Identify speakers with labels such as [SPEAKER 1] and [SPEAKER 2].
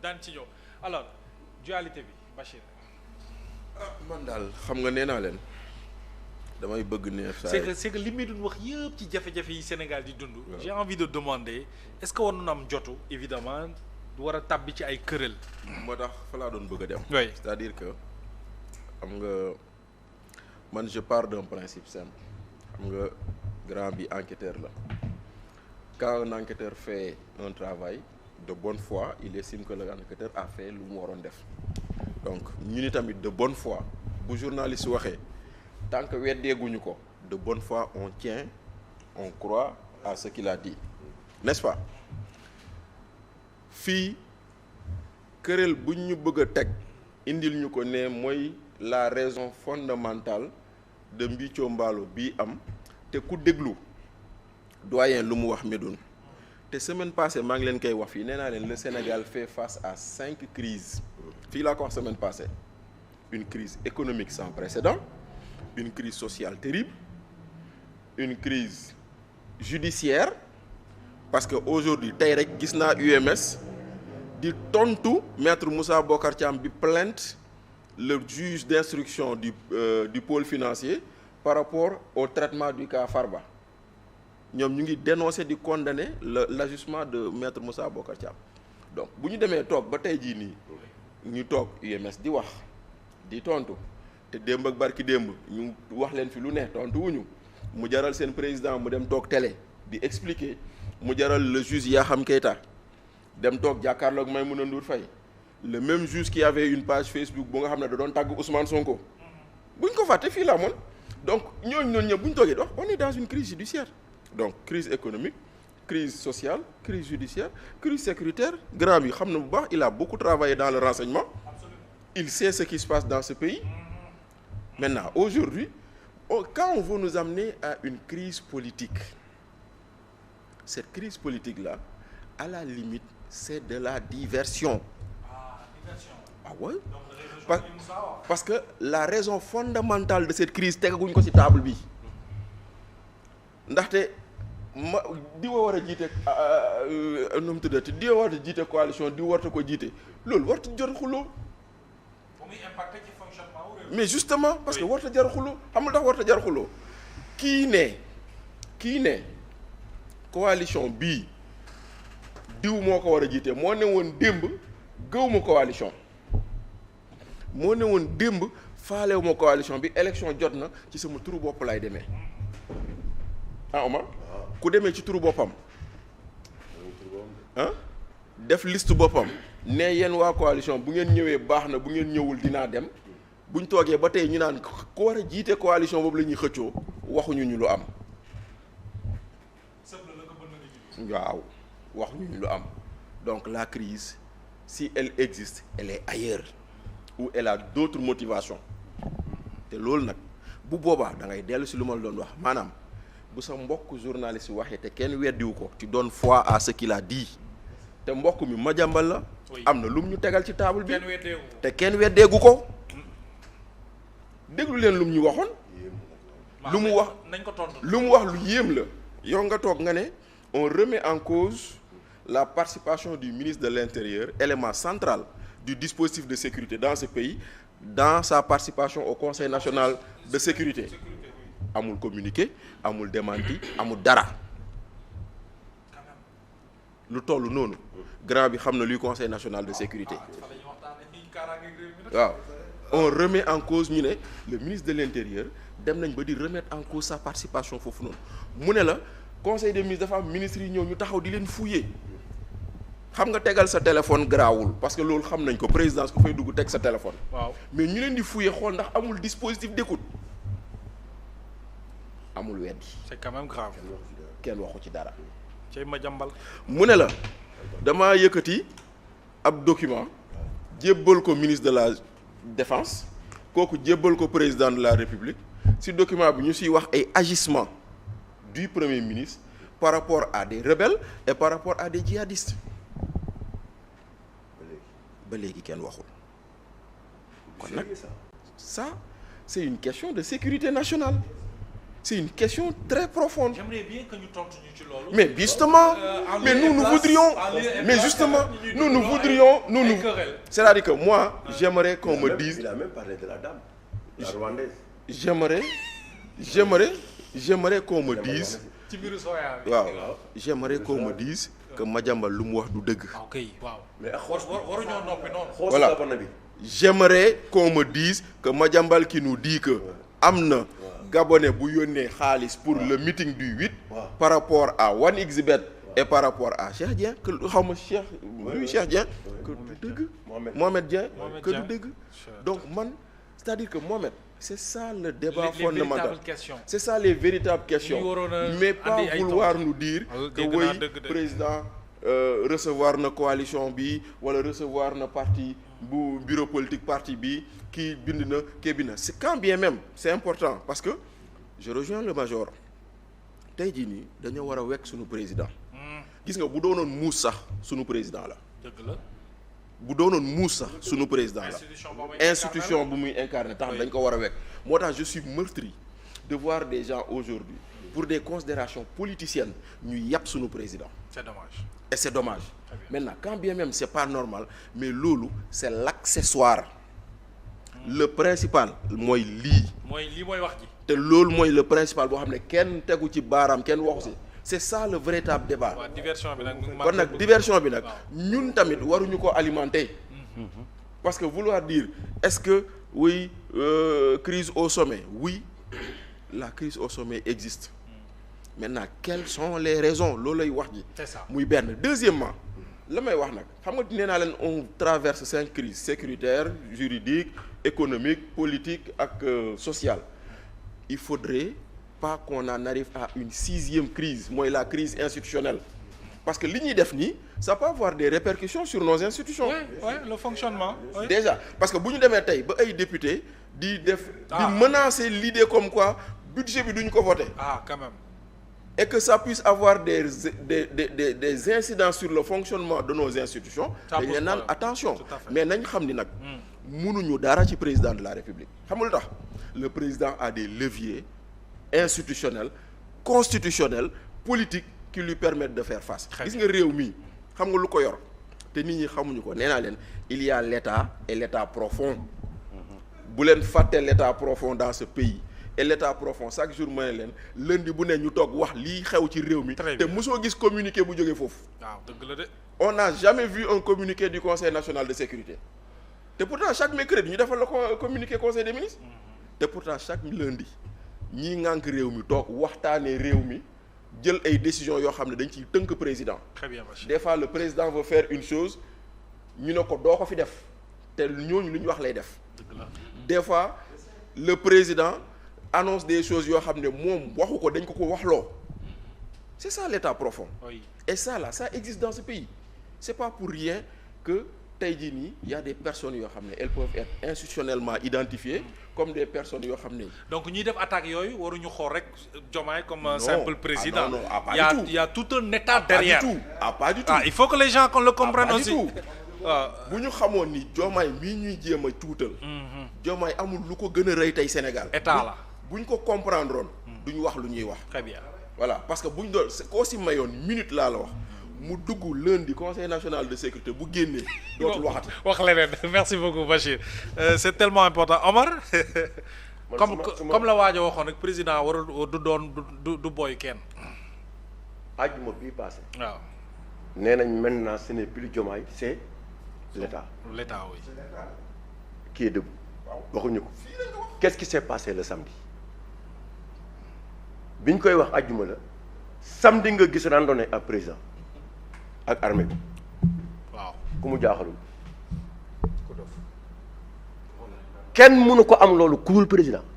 [SPEAKER 1] daan ci ñëw alors dualité bi Bachir.
[SPEAKER 2] man daal xam nga nee naa leen damay bëgg ne.
[SPEAKER 1] c'est que li muy doon wax yëpp ci jafe-jafe yi Sénégal di dund. j'ai envie de demander est-ce que war na am jotu évidemment war a tàbbi ci ay këral.
[SPEAKER 2] moo tax fa laa doon bëgg a dem.
[SPEAKER 1] oui
[SPEAKER 2] c'est-à-dire que xam nga man je pars d'un principe simple xam nga grand bi enquêteur la quand un enquêteur fait un travail de bonne foi il estime que l'enquêteur a fait lu mu waroon def donc ñu ni tamit de bonne foi bu journaliste waxee tant que weddeeguñu ko de bonne foi on tient on croit à ce qu'il a dit n'est-ce pas fii këral buñ ñu bëgg a teg indil ñu ko ne mooy la raison fondamentale de mbiccoo mbaalo bii am te ku déglu doyen lu mu wax Médoune te semaine passée maa ngi leen koy wax fii nee naa leen le Sénégal fait face à 5 crises fii laa ko wax semaine passée une crise économique sans précédent une crise sociale terrible une crise judiciaire parce que aujourd'hui tey rek gis naa UMS di tontu maître Moussa Bocar Thiam bi plainte le juge d'instruction du pôle financier par rapport au traitement du cas Farba ñoom ñu ngi dénoncer di condamner l'ajustement de maître Moussa Bocar Thiam donc bu ñu demee toog ba tey jii nii ñu toog UMS di wax di tontu te démb ak barki démb ñu wax leen fi lu ne tontu wuñu mu jaral seen président mu dem toog télé di expliquer mu jaral le juge Yakham Keita dem toog jàkkaarloog Maïmouna Ndour Faye le même juge qui avait une page Facebook bu nga xam ne da doon tàgg Ousmane Sonko buñ ko fàtte fii la amoon donc ñooñu noonu ñëpp bu ñu toogee di wax on est dans une crise judiciaire donc crise économique crise sociale crise judiciaire crise sécuritaire grand bi xam na bu baax il a beaucoup travaillé dans le renseignement il sait ce qui se passe dans ce pays maintenant aujourd'hui quand on veut nous amener à une crise politique cette crise politique là à la limite c'est de la diversion. Ah ouais parce que la raison fondamentale de cette crise tegaguñ ko ci table bi ndaxte ma di war a jiite nu mu tuddati di war a jiite coalition di warta ko jiite loolu warta jot xuloo mais justement parce que warta jar xuloo xam nga tax warta jar xuloo kii ne coalition bii diw moo ko war a jiite moo ne woon démb gëwuma coalition moo ne woon démb faalewuma coalition bi élection jot na ci sama turu bopp laay demee ah Omar ku demee ci turu boppam ah def liste boppam ne yéen waa coalition bu ngeen ñëwee baax na bu ngeen ñëwul dinaa dem buñ toogee ba tey ñu naan ku war a jiite coalition boobu la ñuy xëccoo waxuñu ñu lu am waaw waxuñu ñu lu am donc la crise si elle existe elle est ailleurs ou elle a d'autres motivations te loolu nag bu boobaa da ngay dellu si lu ma la doon wax maanaam bu sa mbokk journaliste waxee te kenn weddiwu ko tu donnes foi à ce qu'il a dit te mbokk mi ma jàmbal la am na lum ñu tegal ci table bi te kenn weddeegu ko déglu leen lum ñu waxoon lu mu wax lu mu wax lu yéem la yow nga toog nga ne on remet en cause la participation du ministre de l'Intérieur élément central du dispositif de sécurité dans ce pays dans sa participation au Conseil national de sécurité amul communiqué amul démenti amul dara lu toll noonu grand bi xam na luy Conseil national de sécurité waaw on remet en cause ñu ne le ministre de l'Intérieur dem nañ ba di remettre en cause sa participation foofu noonu mu ne la Conseil des ministres dafa am ministres yi ñëw ñu taxaw di leen fouiller xam nga tegal sa téléphone garaawul parce que loolu xam nañ ko présidence ku fay dugg teg sa téléphone. waaw mais ñu leen di fouiller xool ndax amul dispositif d'écoute amul weddi.
[SPEAKER 1] c'est quand même grave.
[SPEAKER 2] kenn waxu ci dara.
[SPEAKER 1] cey ma jàmbal.
[SPEAKER 2] mu ne la damaa yëkkati ab document jébbal ko ministre de la défense kooku jébbal ko président de la république ci document bi ñu ciy wax ay agissements du premier ministre par rapport à des rebelles et par rapport à des djihadistes. ba léegi kenn waxul kon nag ça c'est une question de sécurité nationale c'est une question très profonde.
[SPEAKER 1] J'aimerais bien que ñu tontu ñu ci loolu.
[SPEAKER 2] Mais justement, mais nous voudrions, mais justement, nous voudrions, c'est-à-dire que moi, j'aimerais qu'on me dise.
[SPEAKER 3] Il a même parlé de la dame, la rwandaise.
[SPEAKER 2] J'aimerais qu'on me dise.
[SPEAKER 1] ci biir Soya bi.
[SPEAKER 2] waaw j'aimerais qu'on me dise que Madiambal lu mu wax du dëgg.
[SPEAKER 1] ok waaw.
[SPEAKER 3] mais
[SPEAKER 1] waruñoo noppi noonu.
[SPEAKER 2] Voilà. J'aimerais qu'on me dise que Madiambal qui nous dit que am na Gabonais bu yónnee xaalis pour le meeting du 8 par rapport à 1xBet et par rapport à Cheikh Dieng que xaw ma Cheikh Dieng que du dëgg. Mohamed Dieng que du dëgg. Donc man c'est-à-dire que Mohamed c'est ça le débat fondamental. C'est ça les véritables questions. Mais pas vouloir nous dire que oui président recevoir na coalition bi wala recevoir na parti bu bureau politique parti bi kii bind na kii bind na c'est quand bien même c'est important parce que je rejoins le major tey jii nii dañoo war a wekk suñu président gis nga bu doonoon muus sax suñu président la
[SPEAKER 1] dëgg la
[SPEAKER 2] bu doonoon muus sax suñu président la institution bu muy incarné tax dañ ko war a wekk moo tax je suis meurtri de voir des gens aujourd'hui pour des considérations politiciennes ñu yàpp suñu président.
[SPEAKER 1] C'est dommage.
[SPEAKER 2] Et c'est dommage. Maintenant quand bien même c'est pas normal mais loolu c'est l'accessoire. Le principal mooy lii.
[SPEAKER 1] mooy wax ji.
[SPEAKER 2] te loolu mooy le principal boo xam ne kenn tegu ci baaraam kenn waxu si. C'est ça le véritable débat.
[SPEAKER 1] waaw diversion bi nag.
[SPEAKER 2] kon nag diversion bi nag ñun tamit waruñu ko alimenter. Parce que vouloir dire est-ce que oui crise au sommet oui la crise au sommet existe. Maintenant quelles sont les raisons loolu lay wax ji.
[SPEAKER 1] C'est ça
[SPEAKER 2] muy benn deuxièmement la may wax nag xam nga nee naa leen on traverse 5 crises sécuritaires juridiques économiques politiques ak sociales. Il faudrait pas qu'on en arrive à une 6e crise mooy la crise institutionnelle parce que li ñuy def nii ça peut avoir des répercussions sur nos institutions.
[SPEAKER 1] Oui, le fonctionnement. Oui.
[SPEAKER 2] Déjà parce que bu ñu demee tey ba ay députés di menacer l'idée comme quoi budget bi duñ ko voter.
[SPEAKER 1] Quand même.
[SPEAKER 2] Et que ça puisse avoir des incidences sur le fonctionnement de nos institutions. dañ leen naan attention mais nañ xam ni nag. mënuñu dara ci président de la République xam nga lu tax le président a des leviers institutionnels constitutionnels politiques qui lui permettent de faire face. gis nga réew mi xam nga lu ko yor te nit ñi xamuñu ko nee naa leen il y a l'État et l'État profond. bu leen fàtte l'État profond dans ce pays. Et l'État profond chaque jour ma ne leen lundi bu ne ñu toog wax lii xew ci réew mi. te mosoo gis communiqué bu jógee foofu.
[SPEAKER 1] waaw dëgg la de.
[SPEAKER 2] On n'a jamais vu un communiqué du Conseil national de sécurité. te pourtant chaque mercredi ñu defal la communiqué Conseil des ministres. te pourtant chaque lundi ñii ŋànk réew mi toog waxtaanee réew mi jël ay décisions yoo xam ne dañ ciy tënk président.
[SPEAKER 1] Très bien monsieur.
[SPEAKER 2] Des fois le président veut faire une chose ñu ne ko doo ko fi def te ñooñu lu ñu wax lay def.
[SPEAKER 1] dëgg la.
[SPEAKER 2] Des fois le président annonce des choses yoo xam ne moom waxu ko dañ ko waxloo. C'est ça l'État profond.
[SPEAKER 1] Oui.
[SPEAKER 2] Et ça là ça existe dans ce pays. C'est pas pour rien que tey jii nii y a des personnes yoo xam ne elles peuvent être institutionnellement identifiées comme des personnes yoo xam ne.
[SPEAKER 1] Donc ñuy def attaque yooyu waruñu xool rek Diomaye comme un simple président.
[SPEAKER 2] non pas
[SPEAKER 1] il y a,
[SPEAKER 2] du tout.
[SPEAKER 1] Il y a tout un état derrière.
[SPEAKER 2] Pas du tout.
[SPEAKER 1] Il faut que les gens qu'on le comprennent aussi.
[SPEAKER 2] waaw bu ñu xamoon ni Diomaye mii ñuy jéem a tuutal. Diomaye amul lu ko gën a rëy tey Sénégal.
[SPEAKER 1] état la
[SPEAKER 2] bu ñu ko comprendre woon. du ñu wax lu ñuy wax.
[SPEAKER 1] Très bien.
[SPEAKER 2] Voilà parce que bu ñu doon koo si mayoon minute laa la wax mu dugg lundi conseil national de sécurité bu génnee dootul waxati.
[SPEAKER 1] wax leneen merci beaucoup Bachir c'est tellement important Omar. comme la waajo waxoon rek président warul du doon du boy kenn.
[SPEAKER 3] àjjuma bii passé.
[SPEAKER 1] waaw.
[SPEAKER 3] nee nañ maintenant ce n'est plus Diomaye c'est l'État.
[SPEAKER 1] L'État oui.
[SPEAKER 3] qui est debout. waxuñu ko. Qu'est-ce qui s'est passé le samedi. biñ koy wax àjjuma la samedi nga gis randonnée ak président ak armée bi.
[SPEAKER 1] waaw
[SPEAKER 3] ku mu jaaxalul. kenn mënu ko am loolu ku dul président.